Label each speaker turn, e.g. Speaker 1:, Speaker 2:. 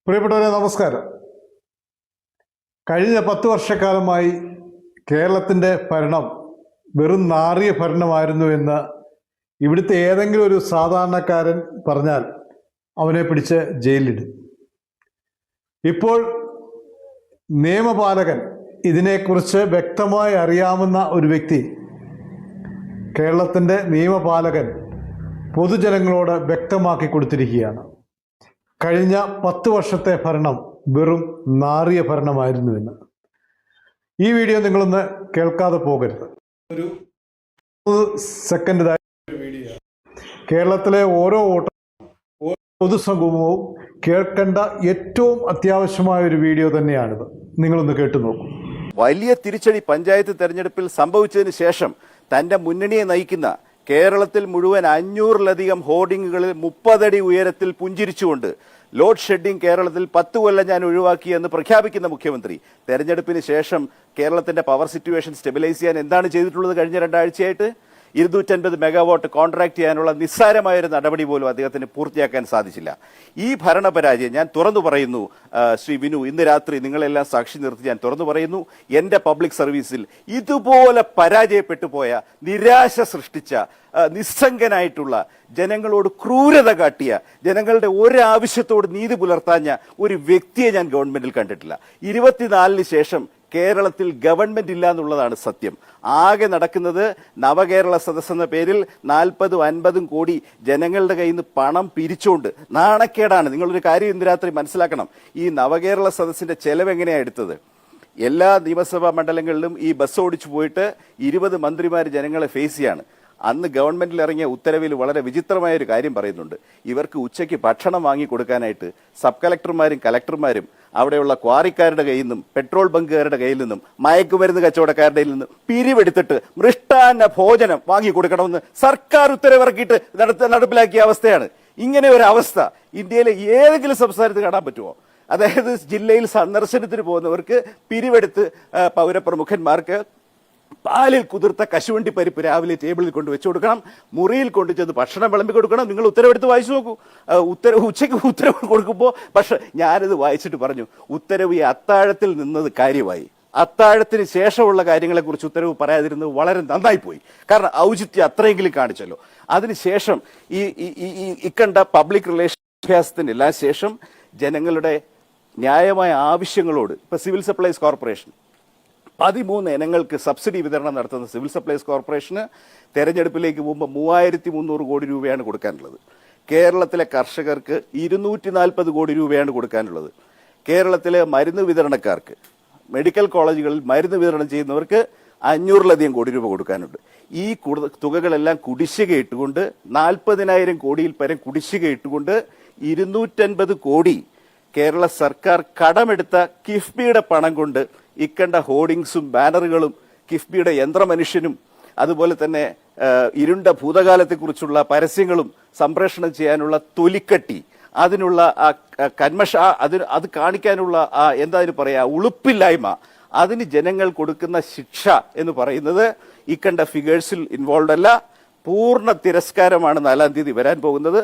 Speaker 1: പ്രിയപ്പെട്ടവരെ നമസ്കാരം. കഴിഞ്ഞ 10 വർഷക്കാലമായി കേരളത്തിൻ്റെ ഭരണം വെറും നാറിയ ഭരണമായിരുന്നു എന്ന് ഇവിടുത്തെ ഏതെങ്കിലും ഒരു സാധാരണക്കാരൻ പറഞ്ഞാൽ അവനെ പിടിച്ച് ജയിലിലിടും. ഇപ്പോൾ നിയമപാലകൻ ഇതിനെക്കുറിച്ച് വ്യക്തമായി അറിയാവുന്ന ഒരു വ്യക്തി, കേരളത്തിൻ്റെ നിയമപാലകൻ പൊതുജനങ്ങളോട് വ്യക്തമാക്കി കൊടുത്തിരിക്കുകയാണ്. കഴിഞ്ഞ 10 വർഷത്തെ ഭരണം വെറും നാറിയ ഭരണമായിരുന്നുവെന്ന്. ഈ വീഡിയോ നിങ്ങളൊന്ന് കേൾക്കാതെ പോകരുത്. ഒരു 30 സെക്കൻഡ് വീഡിയോ. കേരളത്തിലെ ഓരോ പൊതുസമൂഹവും കേൾക്കേണ്ട ഏറ്റവും അത്യാവശ്യമായ ഒരു വീഡിയോ തന്നെയാണിത്. നിങ്ങളൊന്ന് കേട്ടു നോക്കൂ.
Speaker 2: വലിയ തിരിച്ചടി പഞ്ചായത്ത് തെരഞ്ഞെടുപ്പിൽ സംഭവിച്ചതിന് ശേഷം തന്റെ മുന്നണിയെ നയിക്കുന്ന കേരളത്തിൽ മുഴുവൻ 500-ലധികം ഹോർഡിങ്ങുകളിൽ 30 അടി ഉയരത്തിൽ പുഞ്ചിരിച്ചുകൊണ്ട് ലോഡ് ഷെഡിംഗ് കേരളത്തിൽ 10 കൊല്ലം ഞാൻ ഒഴിവാക്കിയെന്ന് പ്രഖ്യാപിക്കുന്ന മുഖ്യമന്ത്രി തെരഞ്ഞെടുപ്പിന് ശേഷം കേരളത്തിന്റെ പവർ സിറ്റുവേഷൻ സ്റ്റെബിലൈസ് ചെയ്യാൻ എന്താണ് ചെയ്തിട്ടുള്ളത്? കഴിഞ്ഞ 2 ആഴ്ചയായിട്ട് 250 മെഗാവാട്ട് കോൺട്രാക്ട് ചെയ്യാനുള്ള നിസ്സാരമായൊരു നടപടി പോലും അദ്ദേഹത്തിന് പൂർത്തിയാക്കാൻ സാധിച്ചില്ല. ഈ ഭരണപരാജയം ഞാൻ തുറന്നു പറയുന്നു. ശ്രീ വിനു, ഇന്ന് രാത്രി നിങ്ങളെല്ലാം സാക്ഷി നിർത്തി ഞാൻ തുറന്നു പറയുന്നു, എന്റെ പബ്ലിക് സർവീസിൽ ഇതുപോലെ പരാജയപ്പെട്ടു പോയ, നിരാശ സൃഷ്ടിച്ച, നിസ്സംഗനായിട്ടുള്ള, ജനങ്ങളോട് ക്രൂരത കാട്ടിയ, ജനങ്ങളുടെ ഒരാവശ്യത്തോട് നീതി പുലർത്താഞ്ഞ ഒരു വ്യക്തിയെ ഞാൻ ഗവൺമെന്റിൽ കണ്ടിട്ടില്ല. 24-ന് ശേഷം കേരളത്തിൽ ഗവൺമെന്റ് ഇല്ല എന്നുള്ളതാണ് സത്യം. ആകെ നടക്കുന്നത് നവകേരള സദസ് എന്ന പേരിൽ 40-50 കോടി ജനങ്ങളുടെ കയ്യിൽ നിന്ന് പണം പിരിച്ചുകൊണ്ട് നാണക്കേടാണ്. നിങ്ങളൊരു കാര്യം ഇന്ന് രാത്രി മനസ്സിലാക്കണം. ഈ നവകേരള സദസ്സിന്റെ ചെലവ് എങ്ങനെയാണ് എടുത്തത്? എല്ലാ നിയമസഭാ മണ്ഡലങ്ങളിലും ഈ ബസ് ഓടിച്ചു പോയിട്ട് 20 മന്ത്രിമാർ ജനങ്ങളെ ഫേസ് ചെയ്യാണ്. അന്ന് ഗവൺമെന്റിൽ ഇറങ്ങിയ ഉത്തരവിൽ വളരെ വിചിത്രമായ ഒരു കാര്യം പറയുന്നുണ്ട്. ഇവർക്ക് ഉച്ചയ്ക്ക് ഭക്ഷണം വാങ്ങി കൊടുക്കാനായിട്ട് സബ് കളക്ടർമാരും കലക്ടർമാരും അവിടെയുള്ള ക്വാറിക്കാരുടെ കയ്യിൽ നിന്നും പെട്രോൾ ബങ്കുകാരുടെ കയ്യിൽ നിന്നും മയക്കുമരുന്ന് കച്ചവടക്കാരുടെ കയ്യിൽ നിന്നും പിരിവെടുത്തിട്ട് മൃഷ്ടാന്ന ഭോജനം വാങ്ങി കൊടുക്കണമെന്ന് സർക്കാർ ഉത്തരവിറക്കിയിട്ട് നടപ്പിലാക്കിയ അവസ്ഥയാണ്. ഇങ്ങനെ ഒരു അവസ്ഥ ഇന്ത്യയിലെ ഏതെങ്കിലും സംസ്ഥാനത്ത് കാണാൻ പറ്റുമോ? അതായത് ജില്ലയിൽ സന്ദർശനത്തിന് പോകുന്നവർക്ക് പിരിവെടുത്ത് പൗരപ്രമുഖന്മാർക്ക് പാലിൽ കുതിർത്ത കശുവണ്ടി പരിപ്പ് രാവിലെ ടേബിളിൽ കൊണ്ട് വെച്ചു കൊടുക്കണം, മുറിയിൽ കൊണ്ടുചെന്ന് ഭക്ഷണം വിളമ്പി കൊടുക്കണം. നിങ്ങൾ ഉത്തരവെടുത്ത് വായിച്ചു നോക്കൂ. ഉച്ചയ്ക്ക് ഉത്തരവ് കൊടുക്കുമ്പോൾ പക്ഷെ ഞാനിത് വായിച്ചിട്ട് പറഞ്ഞു, ഉത്തരവ് ഈ അത്താഴത്തിൽ നിന്നത് കാര്യമായി. അത്താഴത്തിന് ശേഷമുള്ള കാര്യങ്ങളെക്കുറിച്ച് ഉത്തരവ് പറയാതിരുന്നത് വളരെ നന്നായി പോയി. കാരണം ഔചിത്യം അത്രയെങ്കിലും കാണിച്ചല്ലോ. അതിനുശേഷം ഇക്കണ്ട പബ്ലിക് റിലേഷൻ അഭ്യാസത്തിന്റെ എല്ലാ ശേഷം ജനങ്ങളുടെ ന്യായമായ ആവശ്യങ്ങളോട് ഇപ്പൊ സിവിൽ സപ്ലൈസ് കോർപ്പറേഷൻ 13 ഇനങ്ങൾക്ക് സബ്സിഡി വിതരണം നടത്തുന്ന സിവിൽ സപ്ലൈസ് കോർപ്പറേഷന് തെരഞ്ഞെടുപ്പിലേക്ക് പോകുമ്പോൾ 3300 കോടി രൂപയാണ് കൊടുക്കാനുള്ളത്. കേരളത്തിലെ കർഷകർക്ക് 240 കോടി രൂപയാണ് കൊടുക്കാനുള്ളത്. കേരളത്തിലെ മരുന്ന് വിതരണക്കാർക്ക്, മെഡിക്കൽ കോളേജുകളിൽ മരുന്ന് വിതരണം ചെയ്യുന്നവർക്ക് 500-ലധികം കോടി രൂപ കൊടുക്കാനുണ്ട്. ഈ തുകകളെല്ലാം കുടിശ്ശിക ഇട്ടുകൊണ്ട് 40,000 കോടിയിൽ പരം കുടിശ്ശിക ഇട്ടുകൊണ്ട് 250 കോടി കേരള സർക്കാർ കടമെടുത്ത കിഫ്ബിയുടെ പണം കൊണ്ട് ഇക്കണ്ട ഹോർഡിങ്സും ബാനറുകളും കിഫ്ബിയുടെ യന്ത്രമനുഷ്യനും അതുപോലെ തന്നെ ഇരുണ്ട ഭൂതകാലത്തെക്കുറിച്ചുള്ള പരസ്യങ്ങളും സംപ്രേഷണം ചെയ്യാനുള്ള തൊലിക്കട്ടി, അതിനുള്ള അത് കാണിക്കാനുള്ള എന്താ പറയാ ഉളുപ്പില്ലായ്മ, അതിന് ജനങ്ങൾ കൊടുക്കുന്ന ശിക്ഷ എന്ന് പറയുന്നത് ഇക്കണ്ട ഫിഗേഴ്സിൽ ഇൻവോൾവ് അല്ല. പൂർണ്ണ തിരസ്കാരമാണ് 4-ാം തീയതി വരാൻ പോകുന്നത്.